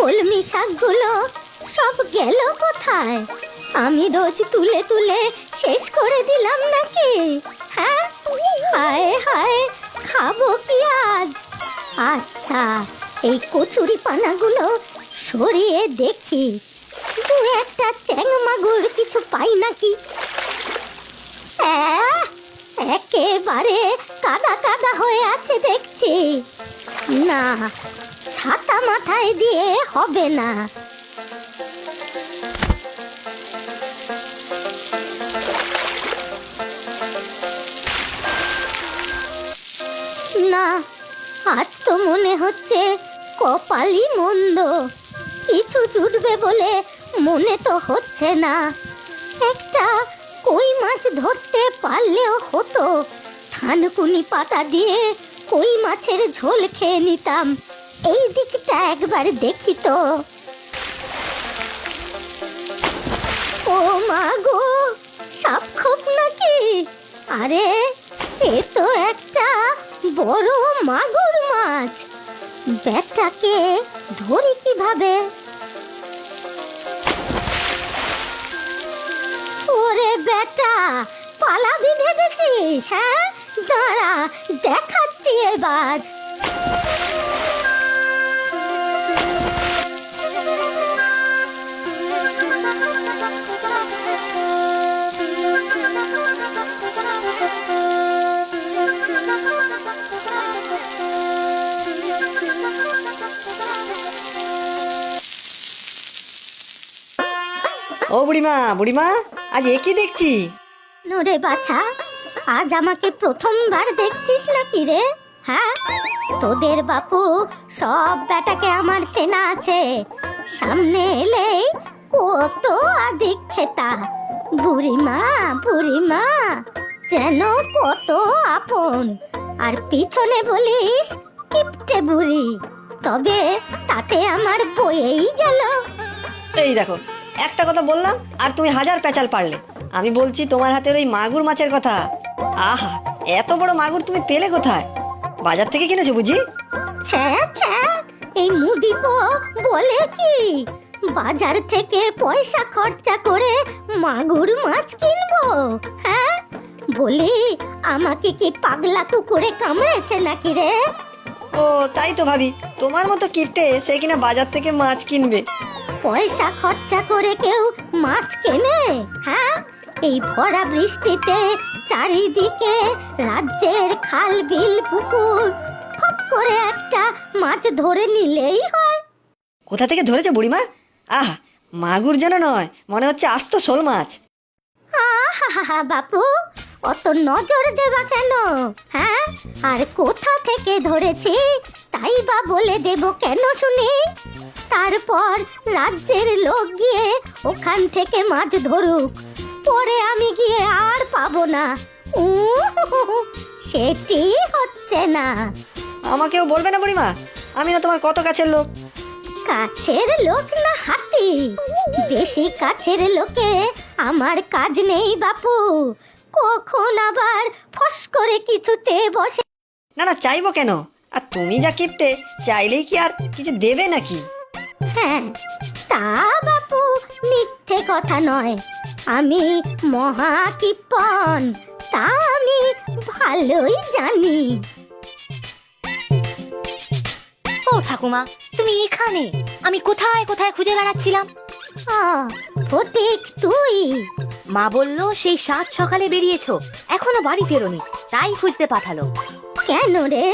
কলমি শাকগুলো সব গেল কোথায়? আমি রোজ তুলে তুলে শেষ করে দিলাম নাকি? হ্যাঁ, হায় হায়, খাবো কি আজ? আচ্ছা, এই কচুরি পানাগুলো সরিয়ে দেখি দু একটা চ্যাং মাগুর কিছু পাই নাকি। একেবারে কাদা কাদা হয়ে আছে দেখছি। না, ছাতা মাথায় দিয়ে হবে না। না, আজ তো মনে হচ্ছে কপালই মন্দ। কিছু জুটবে বলে মনে তো হচ্ছে না। একটা কই মাছ ধরতে পারলেও হতো। থানকুনি পাতা দিয়ে কই মাছের ঝোল খেয়ে নিতাম। এই দিকটা একবার দেখি তো। ও মা গো, সাপ খোপ নাকি? আরে, এ তো একটা বড় মাগুর মাছ। ব্যাটাকে ধরি কিভাবে? ওরে বেটা, পালাবি ভেবেছিস? হ্যাঁ, দাঁড়া, দেখাচ্ছি এবার। ও বুড়িমা, বুড়িমা, আজ এ কি দেখছি? নোরে বাছা, আজ আমাকে প্রথমবার দেখছিস নাকি রে? হ্যাঁ, তোদের বাপু সব বেটাকে আমার চেনা আছে। সামনে এলেই কত আদিক খেতা। বুড়িমা বুড়িমা যেন কত আপন, আর পিছনে বলিস কিপটে বুড়ি। তবে তাতে আমার বয়েই গেল। এই দেখো, একটা কথা বললাম আর তুমি হাজার পেঁচাল পারলে। আমি বলছি তোমার হাতের ওই মাগুর মাছের কথা। আহা, এত বড় মাগুর তুমি পেলে কোথায়? বাজার থেকে কিনেছো বুঝি? ছ্যা ছ্যা, এই মুদিপো বলে কি বাজার থেকে পয়সা খরচা করে মাগুর মাছ কিনবো? হ্যাঁ, বলি আমাকে কি পাগলা কুকুরে কামড়েছে নাকি রে? ও তাই তো ভাবি, তোমার মতো কিপটে সে কিনা বাজার থেকে মাছ কিনবে। পয়সা খরচা করে কেউ মাছ কেনে? হ্যাঁ, এই ভরা বৃষ্টিতে চারিদিকে রাজ্যের খাল বিল পুকুর, খপ করে একটা মাছ ধরে নিলেই হয়। কোথা থেকে ধরেছে বুড়িমা? আহা, মাগুর যেন নয়, মনে হচ্ছে আস্ত শোল মাছ। আহা বাপু, অত নজর দেবা কেন? হ্যাঁ, আর কোথা থেকে ধরেছি তাই বা বলে দেব কেন শুনি? তারপর রাজ্যের লোক গিয়ে ওখান থেকে মাছ ধরুক, পরে আমি গিয়ে আর পাবো না। সেটি হচ্ছে না। আমাকেও বলবে না বুড়িমা? আমি না তোমার কত কাছের লোক। কাছের লোক না হাতি? বেশি কাছের লোকে আমার কাজ নেই বাপু। কখন আবার ফস করে কিছু চেয়ে বসে। না না, চাইবো কেন? আর তুমি যা কিপটে, চাইলেই কি আর কিছু দেবে নাকি? হ্যাঁ, তা বাপু মিথ্যে কথা নয়। আমি মহা কিপন, তা আমি ভালোই জানি। ও ঠাকুমা, তুমি এখানে? আমি কোথায় কোথায় খুঁজে বেড়াচ্ছিলাম। ফটিক তুই? মা বললো সেই 7 সকালে বেরিয়েছো, এখনো বাড়ি ফেরোনি, তাই খুঁজতে পাঠালো। কেন রে,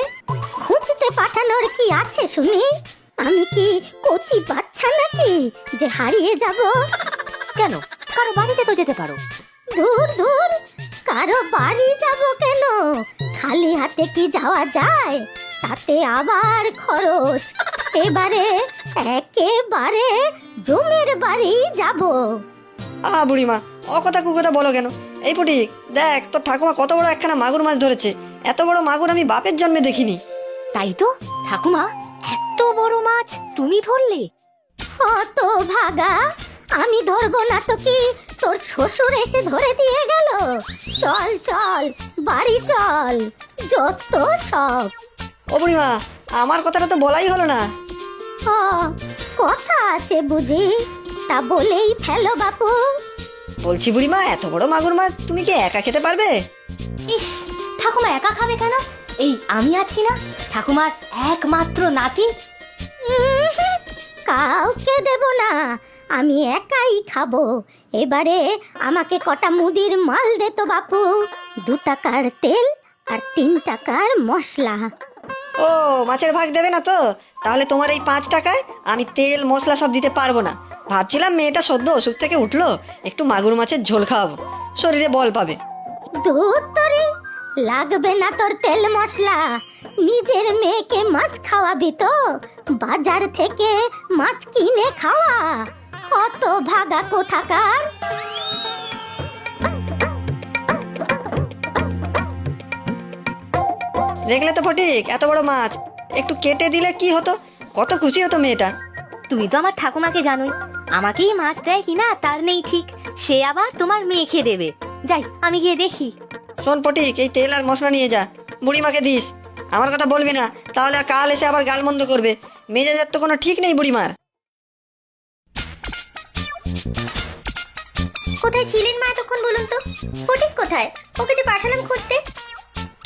খুঁজতে পাঠানোর কি আছে শুনি? আমি কি কচি বাচ্চা নাকি যে হারিয়ে যাব? কেন, কারো বাড়িতে তো যেতে পারো। দূর দূর, কারো বাড়ি যাব কেন? খালি হাতে কি যাওয়া যায়? তাতে আবার খরচ। এবারে একেবারে জমের বাড়ি যাব। বুড়িমা, অকথা কুকথা বলো কেন? এই ফটিক, দেখ তোর ঠাকুমা কত বড় একখানা মাগুর মাছ ধরেছে। এত বড় মাগুর আমি বাপের জন্মে দেখিনি। তাই তো ঠাকুমা, এত বড় মাছ তুমি ধরলে? অত ভাগা, আমি ধরবো না তো কি তোর শ্বশুর এসে ধরে দিয়ে গেল? চল চল, বাড়ি চল, যত সব। ও বুড়িমা, আমার কথাটা তো বলাই হলো না। কথা আছে বুঝি? তা বলেই ফেলো বাপু। বলছি বুড়িমা, এত বড় মাগুর মাছ তুমি কি একা খেতে পারবে? ইস, ঠাকুমা একা খাবে কেন? এই আমি আছি না, ঠাকুমার একমাত্র নাতি। উহুম, কাউকে দেব না, আমি একাই খাবো। এবারে আমাকে কটা মুদির মাল দে তো বাপু। 2 টাকার তেল আর 3 টাকার মশলা। ও, মাছের ভাগ দেবে না তো? তাহলে তোমার এই 5 টাকায় আমি তেল মশলা সব দিতে পারবো না। ভাবছিলাম মেয়েটা সদ্য অসুখ থেকে উঠলো, একটু মাগুর মাছের ঝোল খাওয়াবো, শরীরে বল পাবে। দুধ তরে লাগবে না তোর তেল মশলা। নিজের মেয়েকে মাছ খাওয়াবি তো? বাজার থেকে মাছ কিনে খাওয়া। কত ভাগা কোথাকার। দেখলে তো ফটিক, এত বড় মাছ একটু কেটে দিলে কি হতো, কত খুশি হতো মেয়েটা। তুমি তো আমার ঠাকুমাকে জানোই, আমাকেই মাছ দেয় কিনা তার নেই ঠিক, সে আবার তোমার মেয়েকে দেবে। যাই, আমি গিয়ে দেখি। শোন ফটিক, এই তেল আর মশলা নিয়ে যা, বুড়িমাকে দিস। আমার কথা বলবি না, তাহলে কাল এসে আবার গালমন্দ করবে। মেজাজের তো কোনো ঠিক নেই বুড়িমার। কোথায় ছিলেন মা এতক্ষণ বলুন তো? ফটিক কোথায়? ওকে যে পাঠালাম খুঁজতে।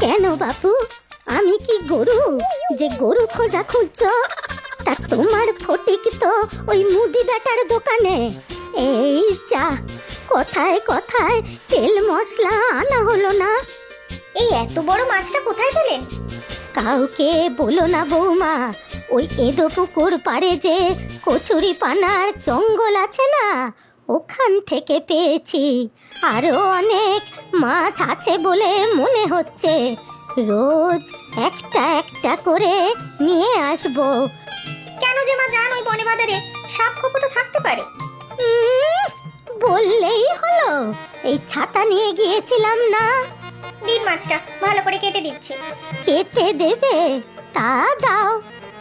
কেন বাপু, আমি কি গরু যে গরু খোঁজা খুঁজছো? তা তোমার ফটিক তো ওই মুদি বেটার দোকানে। এই যা, কথায় কথায় তেল মশলা আনা হলো না। এই এত বড় মাছটা কোথায় পেলেন? কাউকে বলো না বৌমা। ওই এদো পুকুর পাড়ে যে কচুরি পানার জঙ্গল আছে না, ওখান থেকে পেয়েছি। আরো অনেক মাছ আছে বলে মনে হচ্ছে। রোজ একটা একটা করে নিয়ে আসবো। কেন যে মা জান ওই বনে বাজারে সাপ খোপ তো থাকতে পারে। বললেই হলো। এই ছাতা নিয়ে গিয়েছিলাম না। দিন মাছটা ভালো করে কেটে দিচ্ছি। কেটে দেবে? তা দাও,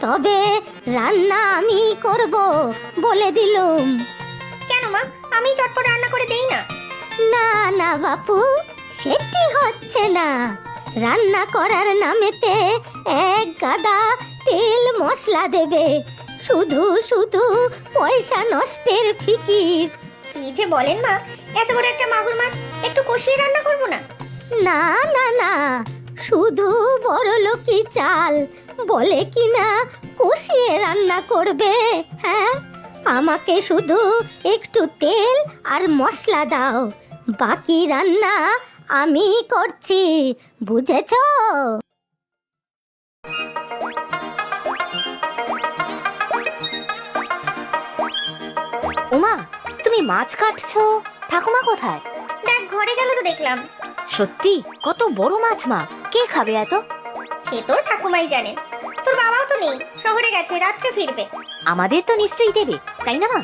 তবে রান্না আমি করব বলে দিলুম। কেন মা, আমি চটপট রান্না করে দেই না? না না বাপু, সেটি হচ্ছে না। রান্না করার নামেতে এক গাদা তেল মশলা দেবে, শুধু শুধু পয়সা নষ্টের ফিকির। কি যে বলেন মা, এত বড় একটা মাগুর মাছ একটু কষিয়ে রান্না করব না? না না না, শুধু বড়লোকি চাল বলে কিনা কষিয়ে রান্না করবে? হ্যাঁ, আমাকে শুধু একটু তেল আর মশলা দাও, বাকি রান্না আমি করছি, বুঝেছো? ওমা, তুমি মাছ কাটছো, ঠাকুমা কোথায়? দেখ, ঘরে গেল তো দেখলাম। সত্যি কত বড় মাছ মা, কে খাবে এত? সে তো ঠাকুমাই জানেন, তোর বাবাও তো নেই, শহরে গেছে, রাত্রে ফিরবে। আমাদের তো নিশ্চয়ই দেবে, তাই না মা?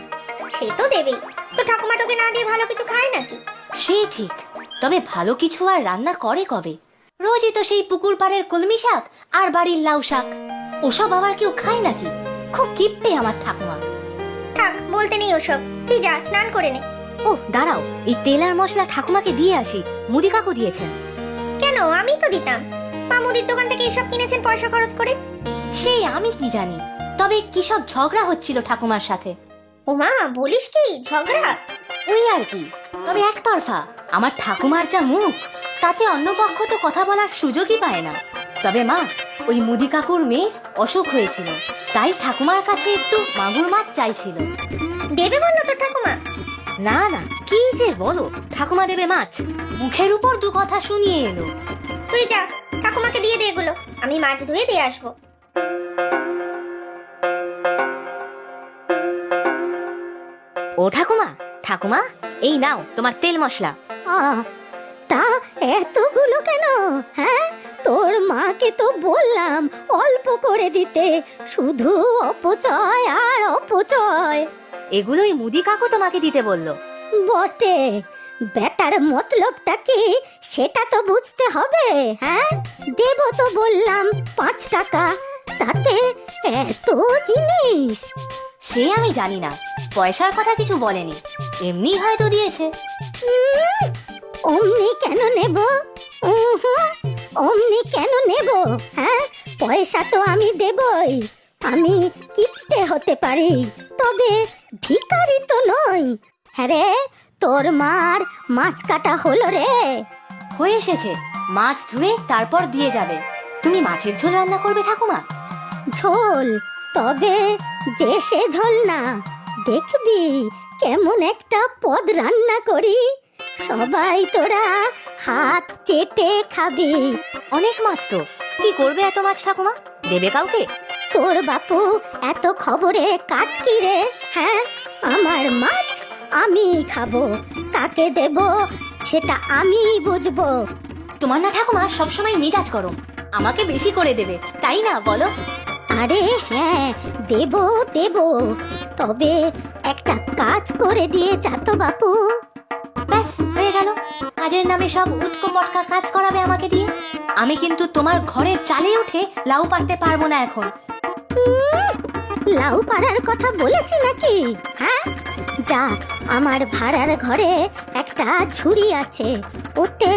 সে তো দেবেই, তো ঠাকুমা তোকে না দিয়ে ভালো কিছু খায় নাকি? সে ঠিক, তবে ভালো কিছু আর রান্না করে কবে? রোজই তো সেই পুকুর পাড়ের কলমি শাক আর বাড়ির লাউ শাক, ওসব আবার কেউ খায় নাকি? খুব কিপটে আমার ঠাকুমা। থাক, বলতে নেই ওসব, তুই যা স্নান করে নে। ও দাঁড়াও, এই তেল আর মশলা ঠাকুমাকে দিয়ে আসি, মুদি কাকু দিয়েছেন। কেন, আমি তো দিতাম। মা মুদির দোকান থেকে এসব কিনেছেন পয়সা খরচ করে। সে আমি কি জানি, তবে কি সব ঝগড়া হচ্ছিল ঠাকুমার সাথে। ও মা, বলিস কি ঝগড়া? ওই আর কি, তবে একতরফা। আমার ঠাকুমার যা মুখ, তাতে অন্য পক্ষ তো কথা বলার সুযোগই পায় না। তবে মা, ওই মুদি কাকুর মেয়ের অসুখ হয়েছিল, তাই ঠাকুমার কাছে একটু মাগুর মাছ চাইছিল। দেবে বললো তো ঠাকুমা? না না, কি যে বলো, ঠাকুমা দেবে মাছ? মুখের উপর দু কথা শুনিয়ে এলো। তুই যা, ঠাকুমাকে দিয়ে দে এগুলো, আমি মাছ ধুয়ে দিয়ে আসবো। ও ঠাকুমা, ঠাকুমা, এই নাও তোমার তেল মশলা। তা এতগুলো কেন? হ্যাঁ, তোর মাকে তো বললাম অল্প করে দিতে, শুধু অপচয় আর অপচয়। এগুলোই মুদি কাকু তোমাকে দিতে বললো। বটে, বেটার মতলবটা কি সেটা তো বুঝতে হবে। হ্যাঁ, দেব তো বললাম 5 টাকা, তাতে এত জিনিস। সে আমি জানি না, পয়সার কথা কিছু বলেনি, এমনি হয়তো দিয়েছে। অমনি কেন নেব? অমনি কেন নেব? হ্যাঁ, পয়সা তো আমি দেবই। আমি কিপটে হতে পারি, তবে ভিখারি তো নই। হ্যাঁ রে, তোর মার মাছ কাটা হলো রে। হয়ে এসেছে, মাছ ধুয়ে তারপর দিয়ে যাবে। তুমি মাছের ঝোল রান্না করবে ঠাকুমা? ঝোল? তবে যে সে ঝোল না, দেখবি কেমন একটা পদ রান্না করি, সবাই তোরা হাত চেটে খাবি। অনেক মাছ তো, কি করবে এত মাছ ঠাকুমা? দেবে কাউকে? তোর বাপু এত খবরে কাজ কি রে? হ্যাঁ, আমার মাছ আমি খাবো, কাকে দেব সেটা আমি বুঝবো। তোমার না ঠাকুমা সবসময় মেজাজ গরম, আমাকে বেশি করে দেবে তাই না বলো? আরে হ্যাঁ, দেব দেব, তবে একটা কাজ করে দিয়ে যা তো বাপু। ব্যাস হয়ে গেল, কাজের নামে সব উটকো মটকা কাজ করাবে আমাকে দিয়ে। আমি কিন্তু তোমার ঘরের চালে উঠে লাউ পারতে পারবো না এখন। লাউ পাড়ার কথা বলেছি নাকি? হ্যাঁ, যা, আমার ভাড়ার ঘরে একটা ঝুড়ি আছে, ওতে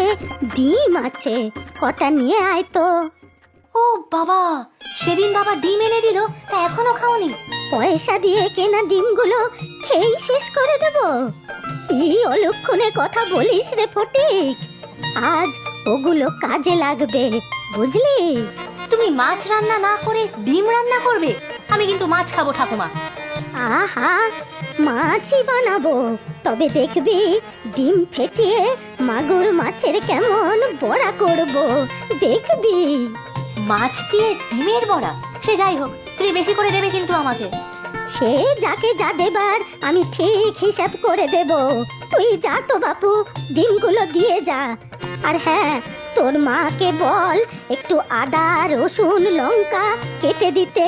ডিম আছে, কটা নিয়ে আয় তো। ও বাবা, সেদিন বাবা ডিম এনে দিল, তা এখনো খাওনি? পয়সা দিয়ে কেনা ডিমগুলো খেয়েই শেষ করে দেব? কি অলক্ষণে কথা বলিস রে ফটিক, আজ ওগুলো কাজে লাগবে, বুঝলি? তুমি মাছ রান্না না করে ডিম রান্না করবে? আমি কিন্তু মাছ খাবো ঠাকুমা। আহা, মাছই বানাবো, তবে দেখবি ডিম ফেটিয়ে মাগুর মাছের কেমন বড়া করব, দেখবি। মাছ দিয়ে ডিমের বড়া? সে যাই হোক, তুমি বেশি করে দেবে কিন্তু আমাকে। সে যাকে যা দেবার আমি ঠিক হিসাব করে দেব, তুই যা তো বাপু, ডিমগুলো দিয়ে যা। আর হ্যাঁ, তোর মাকে বল একটু আদা রসুন লঙ্কা কেটে দিতে,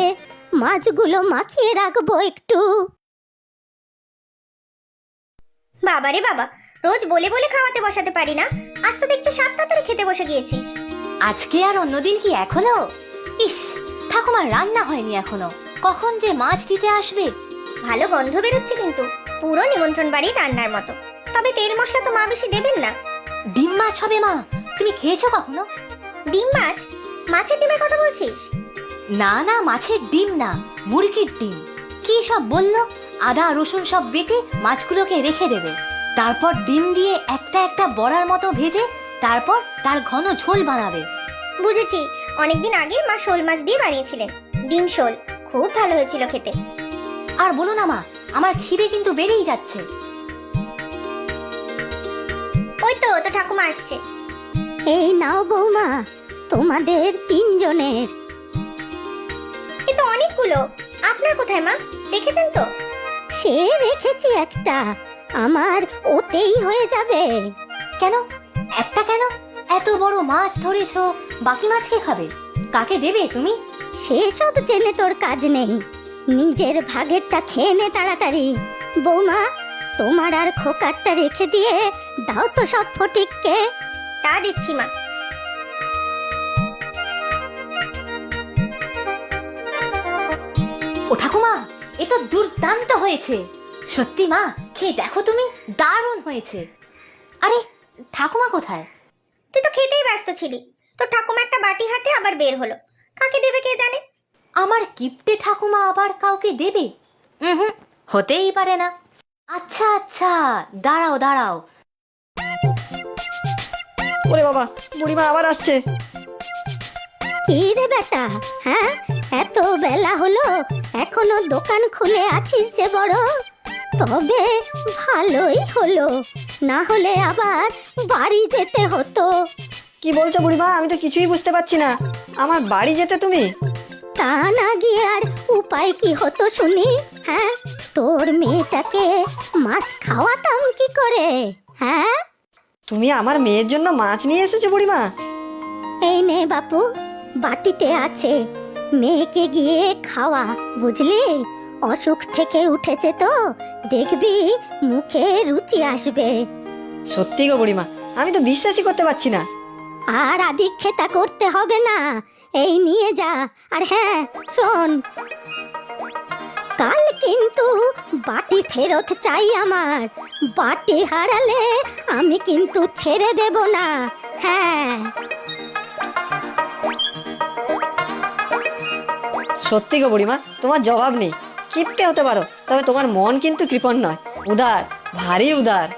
মাছগুলো মাখিয়ে রাখবো একটু। বাবারে বাবা, রোজ বলে বলে খাওয়াতে বসাতে পারি না, আজ তো দেখছি 7 তাড়াতাড়ি খেতে বসে গিয়েছিস। আজকে আর অন্যদিন কি এখনো? ইস, ঠাকুমার রান্না হয়নি এখনো, কখন যে মাছ দিতে আসবে। ভালো গন্ধ বেরোচ্ছে কিন্তু, পুরো নিমন্ত্রণ বাড়ির রান্নার মতো। তবে তেল মশলা তো মা বেশি দেবেন না। ডিম মাছ হবে মা, তুমি খেয়েছো কখনো? ডিম মাছ? মাছের ডিমের কথা বলছিস? না না, মাছের ডিম না, মুরগির ডিম। কি সব বললো? আদা রসুন সব বেটে মাছগুলোকে রেখে দেবে, তারপর ডিম দিয়ে একটা একটা বড়ার মতো ভেজে তারপর তার ঘন ঝোল বানাবে। বুঝেছি, অনেকদিন আগে মা শোল মাছ দিয়ে বানিয়েছিলেন ডিম শোল, খুব ভালো হয়েছিল খেতে। আর বলো না মা, আমার খিদে কিন্তু বেড়েই যাচ্ছে। ওই তো তো ঠাকুমা আসছে। এই নাও বৌমা, তোমাদের 3 জনের। এ তো অনেকগুলো, আপনার কোথায় মা? দেখেছেন তো? সে রেখেছি একটা, আমার ওতেই হয়ে যাবে। কেন একটা কেন? এত বড় মাছ ধরেছো, বাকি মাছ কে খাবে? কাকে দেবে তুমি? সেসব জেনে তোর কাজ নেই, নিজের ভাগেরটা খেয়ে নে তাড়াতাড়ি। বৌমা, তোমার আর খোকারটা রেখে দিয়ে দাও তো সব ফটিককে। তা দিচ্ছি মা। ও ঠাকুমা, এ তো দুর্দান্ত হয়েছে। সত্যি মা, খেয়ে দেখো তুমি, দারুণ হয়েছে। আরে ঠাকুমা কোথায়? তুই তো খেতেই ব্যস্ত ছিলি, তোর ঠাকুমা একটা বাটি হাতে আবার বের হলো, কাকে দেবে কে জানে। আমার কিপ্টে ঠাকুমা আবার কাউকে দেবে? হুম, হতেই পারে না। আচ্ছা আচ্ছা, দাঁড়াও দাঁড়াও। ওরে বাবা, বুড়িমা আবার আসছে। কি রে বেটা, হ্যাঁ, এত বেলা হলো এখনো দোকান খুলে আছিস যে বড়? তবে ভালোই হলো, না হলে আবার বাড়ি যেতে হতো। কি বলছো বুড়িমা? আমি তো কিছুই বুঝতে পারছি না। আমার বাড়ি যেতে তুমি? তা না গিয়ে আর উপায় কি হতো শুনি? হ্যাঁ, তোর মেয়েটাকে মাছ খাওয়াতাম কি করে? হ্যাঁ, তুমি আমার মেয়ের জন্য মাছ নিয়ে এসেছো বুড়িমা? এই নে বাপু, বাটিতে আছে, মেয়েকে গিয়ে খাওয়া, বুঝলি? অসুখ থেকে উঠেছে তো, দেখবি মুখে রুচি আসবে। সত্যি গো বুড়িমা, আমি তো বিশ্বাসই করতে পারছি না। আর আদিক্ষেতা করতে হবে না, এই নিয়ে যা। আর হ্যাঁ শোন, কাল কিন্তু বাটি ফেরত চাই আমার, বাটি হারালে আমি কিন্তু ছেড়ে দেব না। হ্যাঁ, সত্যি গো বুড়িমা, তোমার জবাব নেই। কিপটে হতে পারো, তবে তোমার মন কিন্তু কৃপণ নয়, উদার, ভারী উদার।